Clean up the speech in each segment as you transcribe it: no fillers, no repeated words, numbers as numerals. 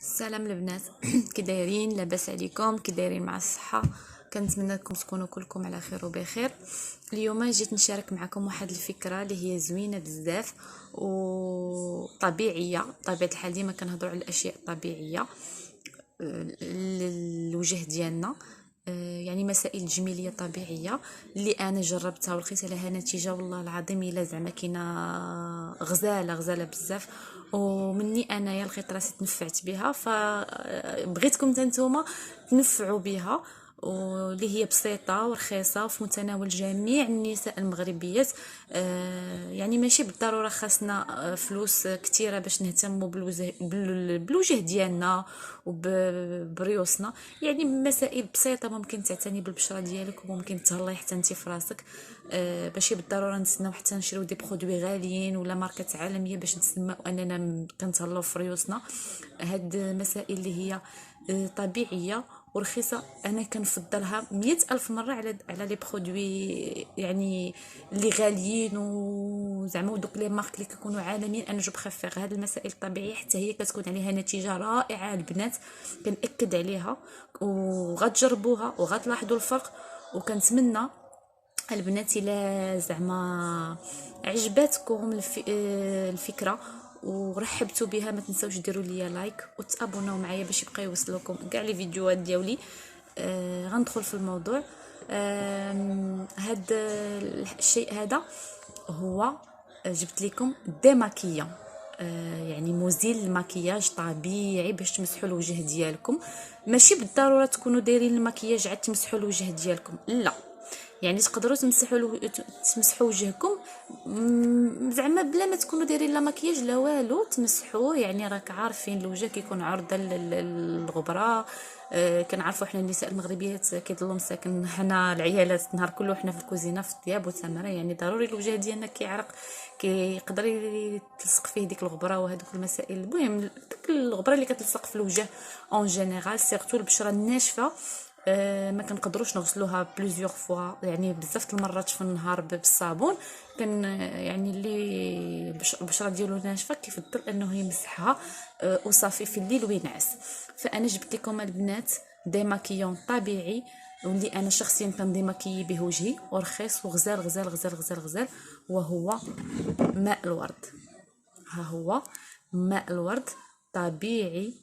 السلام البنات. كي دايرين؟ لاباس عليكم؟ كي دايرين مع الصحه؟ كنتمنى لكم تكونوا كلكم على خير وبخير. اليوم جيت نشارك معكم واحد الفكره اللي هي زوينه بزاف وطبيعيه. بطبيعه الحال ديما كنهضروا على الاشياء الطبيعيه للوجه ديالنا. يعني مسائل جميليه طبيعيه اللي انا جربتها ولقيت لها نتيجه، والله العظيم الا زعما كاينه غزاله بزاف. ومني انايا لقيت راسي تنفعت بها، فبغيتكم نتوما تنفعوا بها، واللي هي بسيطه ورخيصه وفي متناول جميع النساء المغربيات. يعني ماشي بالضروره خاصنا فلوس كثيره باش نهتموا بالوجه ديالنا وبريوسنا. يعني مسائل بسيطه ممكن تعتني بالبشره ديالك وممكن تهلاي حتى انت في راسك. ماشي بالضروره نتسناو حتى نشريو دي برودوي غاليين ولا ماركات عالميه باش نسمعوا اننا كنتهلاو في ريوسنا. هاد المسائل اللي هي طبيعيه ورخيصه انا كنفضلها 100,000 مره على لي برودوي يعني اللي غاليين وزعما ودوك لي مارك اللي كيكونوا عالميين. انا جو بريفير هاد المسائل الطبيعيه حتى هي كتكون عليها نتيجه رائعه البنات، كنأكد عليها وغتجربوها وغتلاحظوا الفرق. وكنتمنى البنات الا زعما عجباتكم الفكره ورحبتوا بها، ما تنساوش ديروا لي لايك وتابوناو معايا باش يبقى يوصلوكم كاع لي فيديوهات ديالي. غندخل في الموضوع. هاد الشيء هذا هو جبت لكم ديماكيا، يعني مزيل المكياج طبيعي باش تمسحوا الوجه ديالكم. ماشي بالضروره تكونوا دايرين المكياج عاد تمسحوا الوجه ديالكم، لا، يعني تقدروا تمسحوا وجهكم زعما بلا ما تكونوا دايرين لا مكياج لا والو، تمسحوه. يعني راك عارفين الوجه كيكون عرضه للغبره. كنعرفوا حنا النساء المغربيات كيضلوا مساكن حنا العيالات النهار كله حنا في الكوزينه في الطياب والتماره، يعني ضروري الوجه ديالنا كيعرق، كيقدر يتلصق فيه ديك الغبره وهذوك المسائل. المهم ديك الغبره اللي كتلصق في الوجه اون جينيرال سيرتو البشره الناشفه. ما كنقدروش نغسلوها بليزيور فوا، يعني بزاف المرات في النهار بالصابون. كان يعني اللي البشره ديالو ناشفه كيفضل انه يمسحها وصافي في الليل وينعس. فانا جبت لكم البنات ديماكيون طبيعي واللي انا شخصيا كنديماكيي به وجهي ورخيص وغزال غزال غزال غزال غزال، وهو ماء الورد. ها هو ماء الورد طبيعي،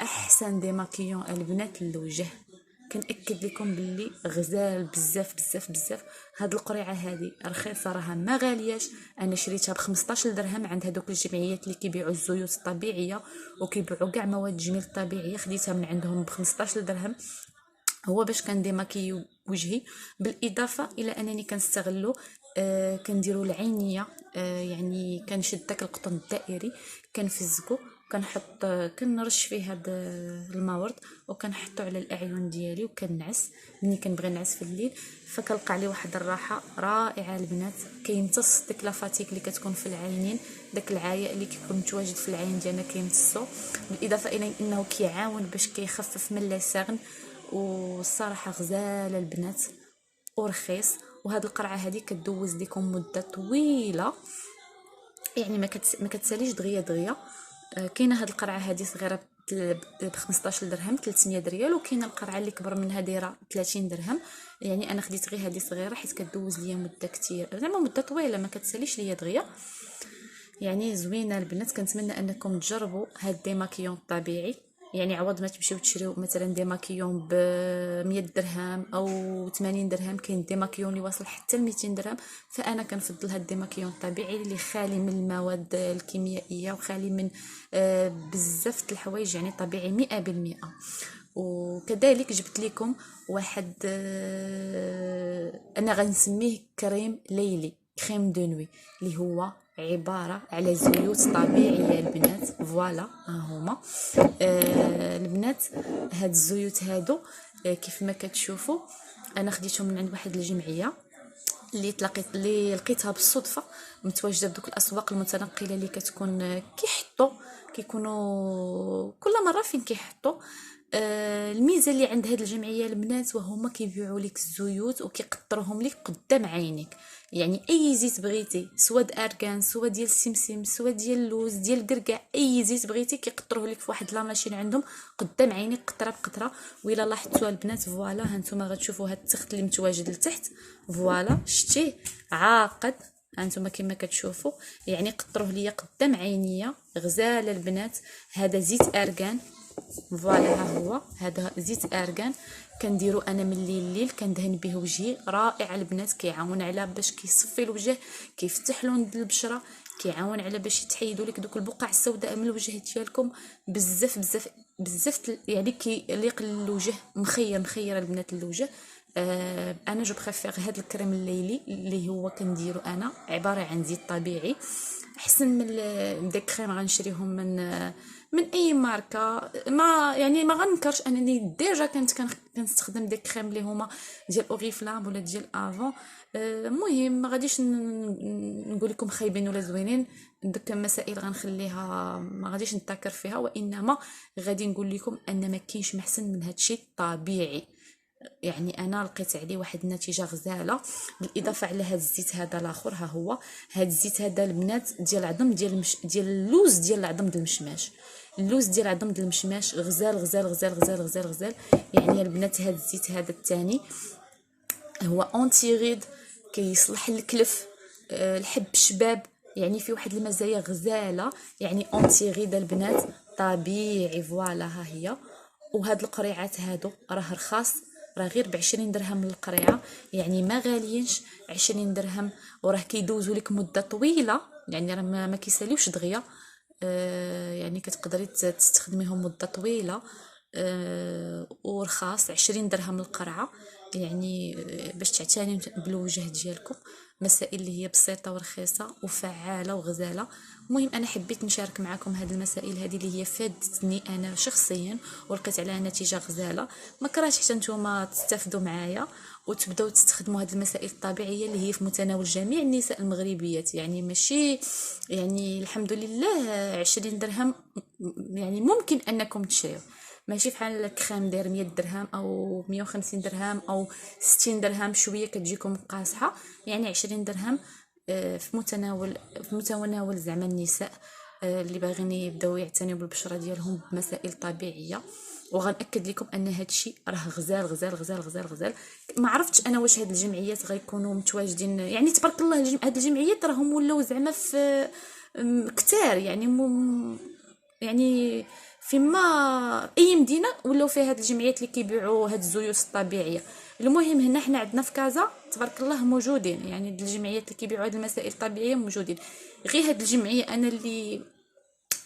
احسن ديماكيون البنات للوجه. كنأكد لكم باللي غزال بزاف بزاف بزاف. هاد القريعه هذه رخيصه، راها ما غالياش. انا شريتها ب 15 درهم عند هذوك الجمعيات اللي كيبيعوا الزيوت الطبيعيه وكيبيعوا كاع مواد التجميل الطبيعيه، خديتها من عندهم ب 15 درهم. هو باش كنديماكيو وجهي، بالاضافه الى انني كنستغلو. كنديروا العينيه. يعني كنشد داك القطن الدائري كنفزكو، كنحط كنرش فيه هاد الماورد وكنحطو على الاعين ديالي وكنعس. ملي كنبغي نعس في الليل فكنلقى عليه واحد الراحه رائعه البنات. كيمتص ديك لافاتيك اللي كتكون في العينين، داك العياء اللي كيكون متواجد في العين ديالنا كيمتصو، بالاضافه الى انه كيعاون باش كيخفف من لاسغن. والصراحه غزاله البنات ورخيص. وهاد القرعه هذه كدوز لكم مده طويله، يعني ما كتساليش دغيا دغيا. كاينه هاد القرعه هذه صغيره ب 15 درهم 300 ريال، وكاينه القرعه اللي كبر منها دايره 30 درهم. يعني انا خديت غير هذه صغيره حيت كدوز ليا مده كتير، زعما مده طويله ما كتساليش ليا دغيا. يعني زوينه البنات. كنتمنى انكم تجربوا هاد ديماكيون الطبيعي. يعني عوض ما تمشيو تشريو مثلا ديماكيون ب 100 درهم او 80 درهم، كاين ديماكيون اللي واصل حتى ل 200 درهم. فانا كنفضل هاد الديماكيون الطبيعي اللي خالي من المواد الكيميائيه وخالي من بزاف د الحوايج، يعني طبيعي 100%. وكذلك جبت لكم واحد انا غنسميه كريم ليلي، كريم دو نوي، اللي هو عباره على زيوت طبيعيه البنات. فوالا ها هما البنات. هاد الزيوت هادو كيف ما كتشوفوا انا خديتهم من عند واحد الجمعيه اللي لقيتها بالصدفه متواجده بدوك الاسواق المتنقله اللي كتكون كيحطوا كيكونوا كل مره فين كيحطوا الميزه اللي عند هاد الجمعيه البنات وهما كيبيعوا لك الزيوت وكيقطروهم لك قدام عينيك. يعني اي زيت بغيتي، سوا د اركان، سوا ديال السمسم، سوا ديال اللوز، ديال الكركاع، اي زيت بغيتي كيقطروه لك في واحد لا ماشين عندهم قدام عينيك قطره بقطره. وإلا لاحظتوا البنات فوالا هانتوما غتشوفوا هاد التخت اللي متواجد لتحت، فوالا شتيه عاقد هانتوما كما كتشوفوا. يعني قطروه ليا قدام عينيا غزاله البنات. هذا زيت اركان، فوالا ها هو هذا زيت ارغان كنديرو انا من الليل كندهن به وجهي. رائع البنات، كيعاون على باش كيصفي الوجه، كيفتح لون البشره، كيعاون على باش يتحيدوا لك دوك البقع السوداء من الوجه ديالكم. بزاف بزاف بزاف يعني كيليق للوجه، مخير البنات الوجه. انا جو بريفير هذا الكريم الليلي اللي هو كنديرو انا، عباره عن زيت طبيعي احسن من داك كريم غنشريهم من اي ماركه. ما يعني ما غنكرش انني ديجا كنستخدم داك كريم اللي هما ديال اوريفلام ولا ديال افون. المهم ما غاديش نقول لكم خايبين ولا زوينين، ديك المسائل غنخليها ما غاديش نتاكر فيها، وانما غادي نقول لكم ان ما كاينش محسن من هادشي الطبيعي. يعني انا لقيت عليه واحد النتيجه غزاله. بالاضافه على هذا الزيت هذا الاخر، ها هو هذا الزيت هذا البنات ديال عظم ديال اللوز ديال العظم د المشماش. اللوز ديال عظم د المشماش غزال غزال غزال غزال غزال غزال. يعني البنات هذا الزيت هذا الثاني هو اونتي غيد، كيصلح الكلف، الحب الشباب، يعني في واحد المزايا غزاله. يعني اونتي غيد البنات طبيعي، فوالا ها هي. وهاد القريعات هادو راه رخاص، راه غير ب20 درهم للقريعه، يعني ما غاليينش 20 درهم. وراه كيدوزوا لك مده طويله، يعني راه ما كيساليوش دغيا. يعني كتقدري تستخدميهم مده طويله. ورخاص 20 درهم للقرعه. يعني باش تعتنيو بالوجه ديالكم، مسائل اللي هي بسيطه ورخيصه وفعاله وغزاله. المهم انا حبيت نشارك معكم هذه المسائل هذه اللي هي فادتني انا شخصيا ولقيت عليها نتيجه غزاله. ما كرهتش حتى نتوما تستافدوا معايا وتبداو تستخدموا هذه المسائل الطبيعيه اللي هي في متناول جميع النساء المغربيات. يعني ماشي يعني الحمد لله 20 درهم يعني ممكن انكم تشريو، ماشي بحال الكريم داير 100 درهم او 150 درهم او 60 درهم شويه كتجيكم قاصحه. يعني 20 درهم في متناول زعما النساء اللي باغيين يبداو يعتنيو بالبشره ديالهم بمسائل طبيعيه. وغنأكد لكم ان هذا الشيء راه غزال غزال غزال غزال غزال. ما عرفتش انا واش هاد الجمعيات غيكونوا متواجدين، يعني تبارك الله هاد الجمعيات راهم ولاو زعما في كتار، يعني يعني فيما اي مدينه ولاو فيها هاد الجمعيات اللي كيبيعوا هاد الزيوت الطبيعيه. المهم هنا حنا عندنا في كازا تبارك الله موجودين، يعني الجمعيات اللي كيبيعوا هاد المسائل الطبيعيه موجودين. غير هاد الجمعيه انا اللي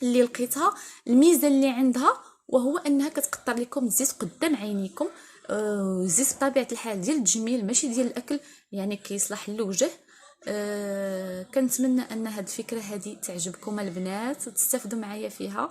لقيتها الميزه اللي عندها وهو انها كتقطر لكم الزيت قدام عينيكم. زيت بطبيعه الحال ديال التجميل ماشي ديال الاكل، يعني كيصلح للوجه. كنتمنى ان هاد الفكره هذه تعجبكم البنات وتستافدوا معايا فيها.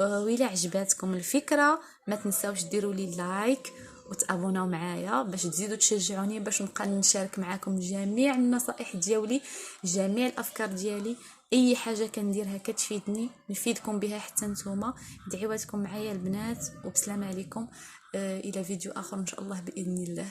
وإلا عجباتكم الفكره ما تنساوش ديروا لي لايك وتابوناو معايا باش تزيدوا تشجعوني باش نبقى نشارك معكم جميع النصائح ديالي، جميع الافكار ديالي. اي حاجه كنديرها كتفيدني نفيدكم بها حتى نتوما. دعواتكم معايا البنات وبسلام عليكم. الى فيديو اخر ان شاء الله باذن الله.